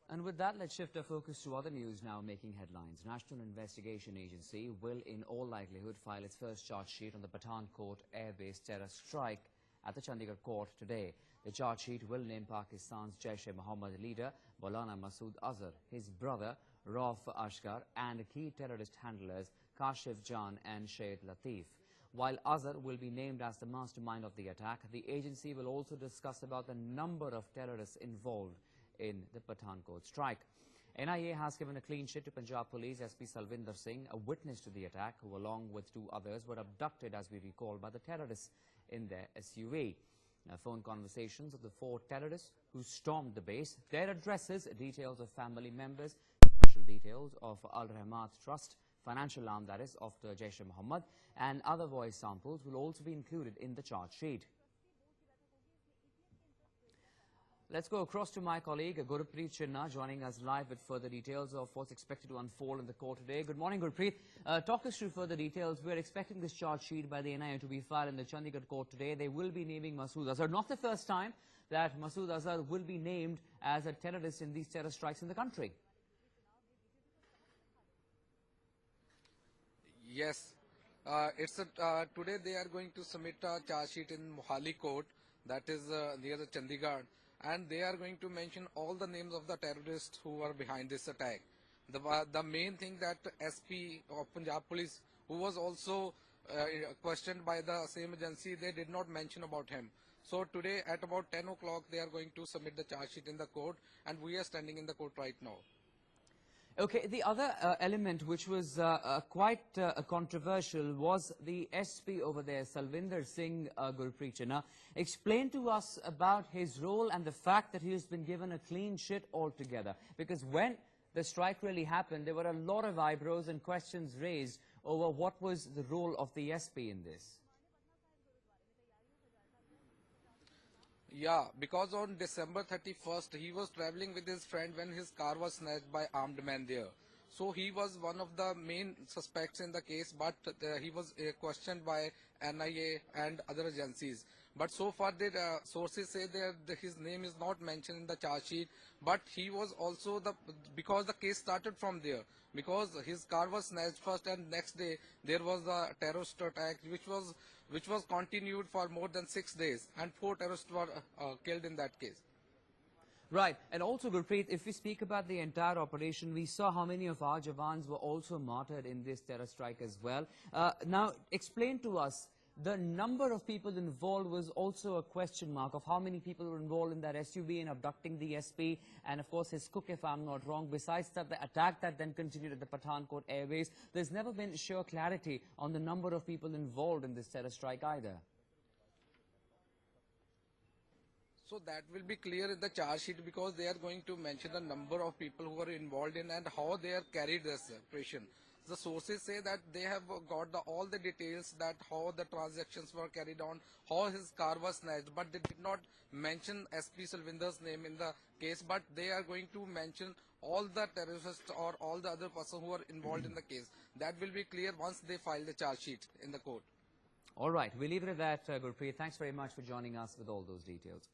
And with that, let's shift our focus to other news now making headlines. National Investigation Agency will in all likelihood file its first charge sheet on the Pathankot air-based terror strike at the Chandigarh court today. The charge sheet will name Pakistan's JeM leader Maulana Masood Azhar, his brother Rauf Ashkar and key terrorist handlers Kashif Jan and Shahid Latif. While Azhar will be named as the mastermind of the attack, the agency will also discuss about the number of terrorists involved in the Pathankot strike. NIA has given a clean sheet to Punjab Police SP Salvinder Singh, a witness to the attack, who along with two others were abducted, as we recall, by the terrorists in their SUV. Phone conversations of the four terrorists who stormed the base, their addresses, details of family members, special details of Al Rahmat Trust, financial arm that is of the JeM, and other voice samples will also be included in the charge sheet. Let's go across to my colleague Gurpreet Chinna, joining us live with further details of what's expected to unfold in the court today. Good morning, Gurpreet. Talk us through further details. We're expecting this charge sheet by the NIA to be filed in the Chandigarh court today. They will be naming Masood Azhar. Not the first time that Masood Azhar will be named as a terrorist in these terror strikes in the country. Yes. Today they are going to submit a charge sheet in Mohali court, that is near the Chandigarh, and they are going to mention all the names of the terrorists who were behind this attack. The main thing that SP of Punjab Police, who was also questioned by the same agency, they did not mention about him. So today at about 10 o'clock they are going to submit the charge sheet in the court, and we are standing in the court right now. Okay, the other element which was quite controversial was the SP over there, Salvinder Singh Gurpreet Chinna. Explain to us about his role and the fact that he has been given a clean sheet altogether. Because when the strike really happened, there were a lot of eyebrows and questions raised over what was the role of the SP in this. Yeah, because on December 31st, he was traveling with his friend when his car was snatched by armed men there. So he was one of the main suspects in the case, but he was questioned by NIA and other agencies. But so far, the sources say that his name is not mentioned in the charge sheet, but he was also because the case started from there. Because his car was snatched first, and next day there was a terrorist attack which was continued for more than 6 days, and 4 terrorists were killed in that case. Right, and also Gurpreet, if we speak about the entire operation, we saw how many of our Jawans were also martyred in this terror strike as well. Now, explain to us, the number of people involved was also a question mark of how many people were involved in that SUV in abducting the SP and of course his cook, if I'm not wrong. Besides that, the attack that then continued at the Pathankot Airways, there's never been sure clarity on the number of people involved in this terror strike either. So that will be clear in the charge sheet, because they are going to mention the number of people who are involved in and how they are carried this operation. The sources say that they have got all the details, that how the transactions were carried on, how his car was snatched, but they did not mention SP Salvinder's name in the case, but they are going to mention all the terrorists or all the other persons who are involved in the case. That will be clear once they file the charge sheet in the court. All right, we'll leave it at that, Gurpreet. Thanks very much for joining us with all those details.